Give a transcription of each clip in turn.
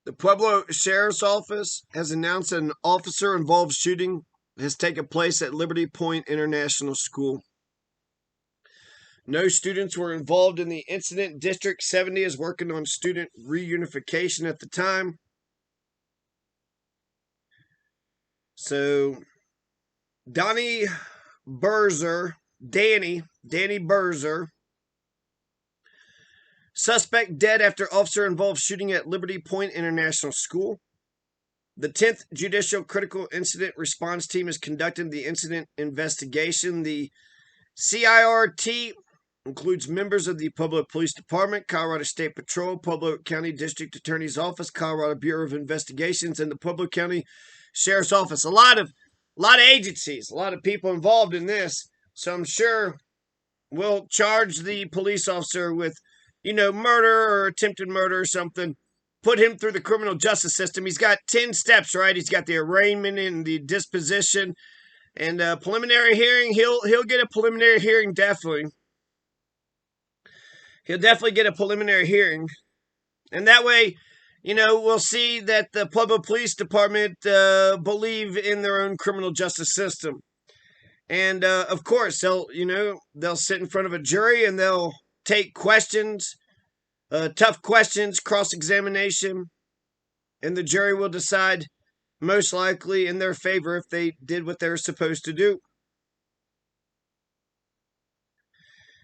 The Pueblo Sheriff's Office has announced an officer-involved shooting has taken place at Liberty Point International School. No students were involved in the incident. District 70 is working on student reunification at the time. So, Danny Berzer, Danny Berzer, suspect dead after officer involved shooting at Liberty Point International School. The 10th Judicial Critical Incident Response Team is conducting the incident investigation. The CIRT includes members of the Pueblo Police Department, Colorado State Patrol, Pueblo County District Attorney's Office, Colorado Bureau of Investigations, and the Pueblo County Sheriff's Office. A lot of agencies, a lot of people involved in this. So I'm sure we'll charge the police officer with, murder or attempted murder or something. Put him through the criminal justice system. He's got 10 steps, right? He's got the arraignment and the disposition and a preliminary hearing. He'll get a preliminary hearing, definitely. He'll definitely get a preliminary hearing. And that way, we'll see that the Pueblo Police Department believe in their own criminal justice system. And, of course, they'll sit in front of a jury and they'll take questions, tough questions, cross-examination, and the jury will decide most likely in their favor if they did what they're supposed to do.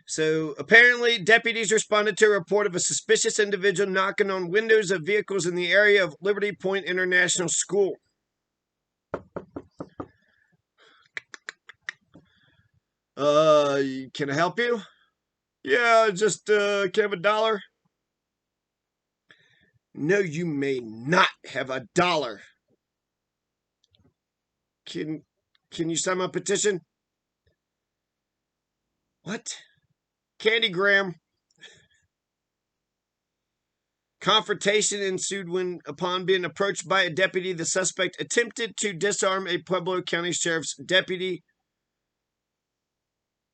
So, apparently, deputies responded to a report of a suspicious individual knocking on windows of vehicles in the area of Liberty Point International School. Can I help you? Yeah, just, can I have $1? No, you may not have $1. Can you sign my petition? What? Candygram. Confrontation ensued when, upon being approached by a deputy, the suspect attempted to disarm a Pueblo County Sheriff's deputy,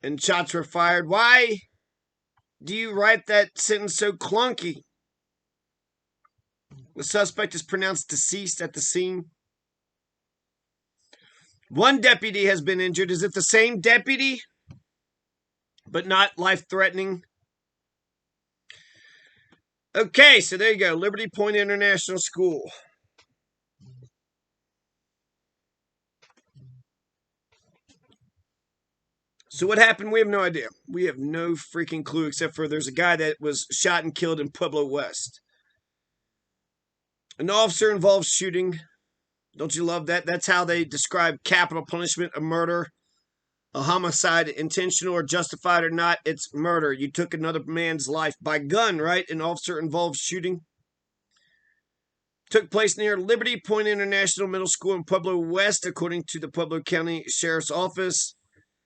and shots were fired. Why do you write that sentence so clunky? The suspect is pronounced deceased at the scene. One deputy has been injured. Is it the same deputy, but not life-threatening? Okay, so there you go. Liberty Point International School. So what happened? We have no idea. We have no freaking clue, except for there's a guy that was shot and killed in Pueblo West. An officer-involved shooting. Don't you love that? That's how they describe capital punishment, a murder, a homicide, intentional or justified or not. It's murder. You took another man's life by gun, right? An officer-involved shooting. Took place near Liberty Point International Middle School in Pueblo West, according to the Pueblo County Sheriff's Office.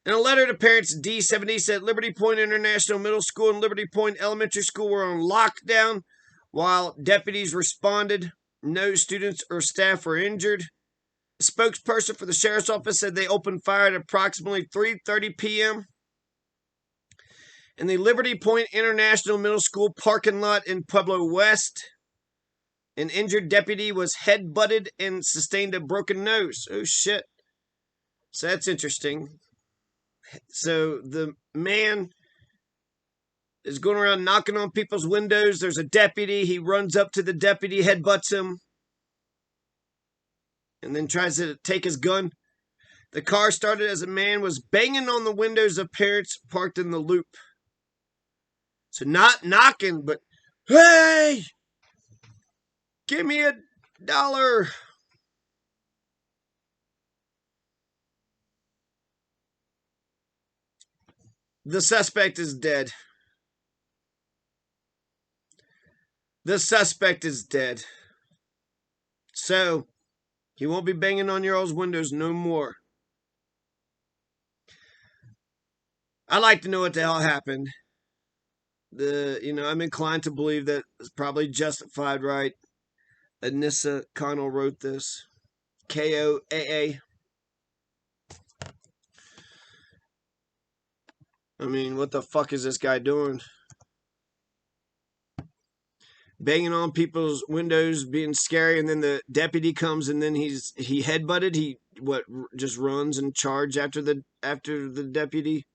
In a letter to parents, D70 said Liberty Point International Middle School and Liberty Point Elementary School were on lockdown while deputies responded. No students or staff were injured. A spokesperson for the Sheriff's Office said they opened fire at approximately 3:30 p.m. in the Liberty Point International Middle School parking lot in Pueblo West. An injured deputy was head-butted and sustained a broken nose. Oh, shit. So that's interesting. So the man is going around knocking on people's windows. There's a deputy. He runs up to the deputy, headbutts him, and then tries to take his gun. The car started as a man was banging on the windows of parents parked in the loop. So not knocking, but, hey, give me $1. The suspect is dead. The suspect is dead. So, he won't be banging on your all's windows no more. I'd like to know what the hell happened. I'm inclined to believe that it's probably justified, right? Anissa Connell wrote this. KOAA. I mean, what the fuck is this guy doing? banging on people's windows, being scary, and then the deputy comes, and then he headbutted. He just runs and charge after the deputy.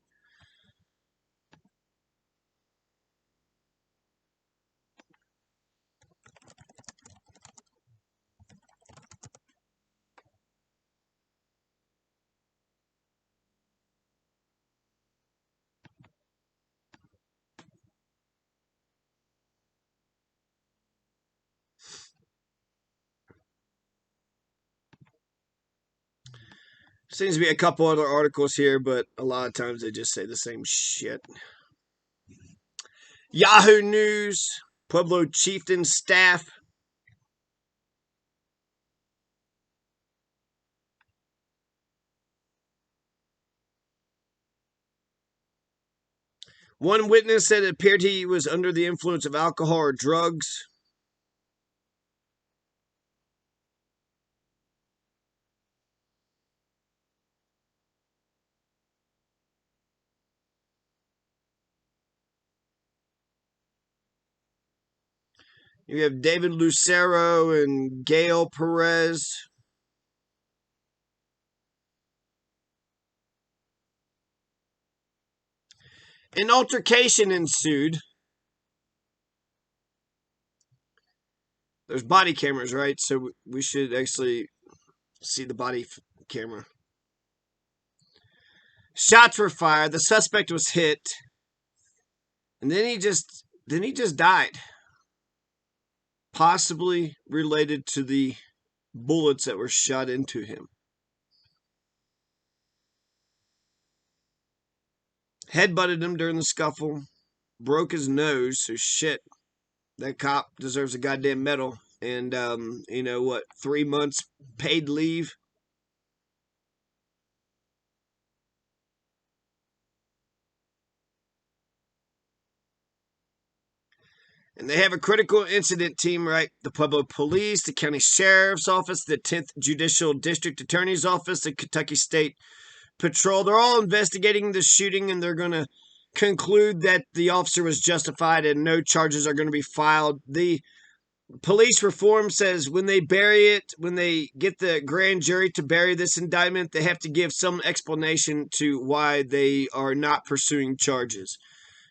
Seems to be a couple other articles here, but a lot of times they just say the same shit. Yahoo News, Pueblo chieftain staff. One witness said it appeared he was under the influence of alcohol or drugs. You have David Lucero and Gail Perez. An altercation ensued. There's body cameras, right? So we should actually see the body camera. Shots were fired. The suspect was hit, and then he just died, possibly related to the bullets that were shot into him. Headbutted him during the scuffle, broke his nose. So shit, that cop deserves a goddamn medal. And 3 months paid leave. And they have a critical incident team, right? The Pueblo Police, the County Sheriff's Office, the 10th Judicial District Attorney's Office, the Kentucky State Patrol. They're all investigating the shooting, and they're going to conclude that the officer was justified and no charges are going to be filed. The police reform says when they get the grand jury to bury this indictment, they have to give some explanation to why they are not pursuing charges.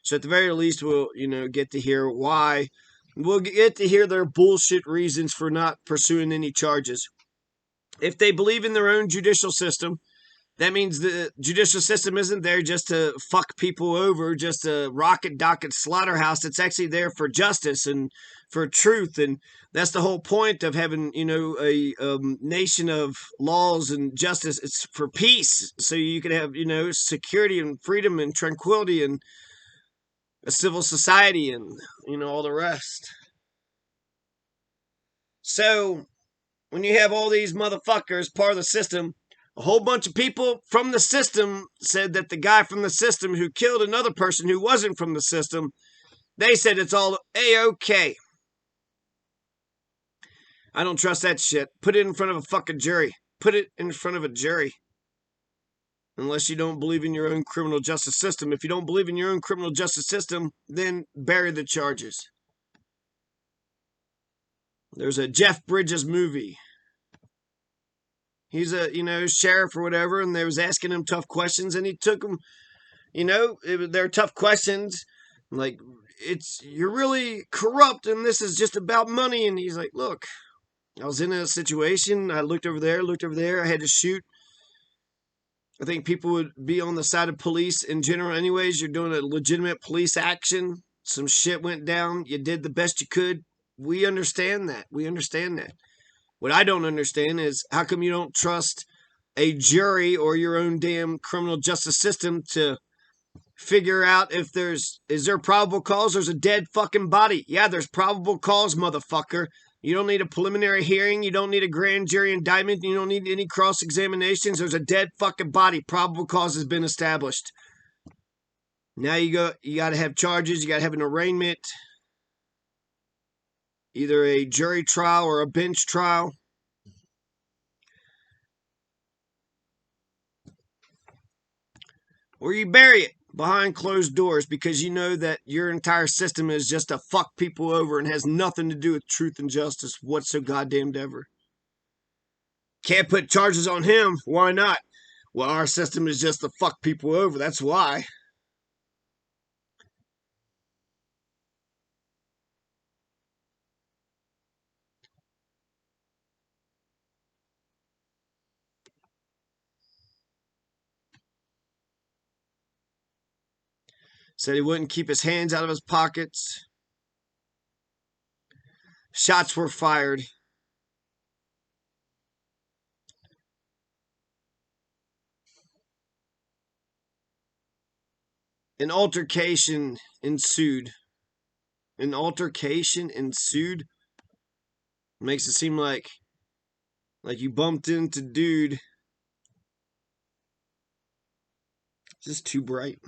So at the very least, we'll, get to hear why. We'll get to hear their bullshit reasons for not pursuing any charges. If they believe in their own judicial system, that means the judicial system isn't there just to fuck people over, just a rocket docket slaughterhouse. It's actually there for justice and for truth. And that's the whole point of having, a nation of laws and justice. It's for peace. So you can have, security and freedom and tranquility and a civil society and, all the rest. So when you have all these motherfuckers part of the system, a whole bunch of people from the system said that the guy from the system who killed another person who wasn't from the system, they said it's all A-okay. I don't trust that shit. Put it in front of a fucking jury. Put it in front of a jury. Unless you don't believe in your own criminal justice system. If you don't believe in your own criminal justice system, then bury the charges. There's a Jeff Bridges movie. He's a, sheriff or whatever, and they was asking him tough questions, and he took them, they're tough questions. Like, you're really corrupt, and this is just about money. And he's like, look, I was in a situation. I looked over there. I had to shoot. I think people would be on the side of police in general anyways. You're doing a legitimate police action. Some shit went down. You did the best you could. We understand that. What I don't understand is how come you don't trust a jury or your own damn criminal justice system to figure out if is there probable cause? There's a dead fucking body. Yeah, there's probable cause, motherfucker. You don't need a preliminary hearing. You don't need a grand jury indictment. You don't need any cross-examinations. There's a dead fucking body. Probable cause has been established. Now you got to have charges. You got to have an arraignment. Either a jury trial or a bench trial. Or you bury it. behind closed doors because you know that your entire system is just to fuck people over and has nothing to do with truth and justice whatsoever. Ever. Can't put charges on him. Why not? Well, our system is just to fuck people over. That's why. Said he wouldn't keep his hands out of his pockets. Shots were fired. An altercation ensued. An altercation ensued. Makes it seem like you bumped into dude. Just too bright.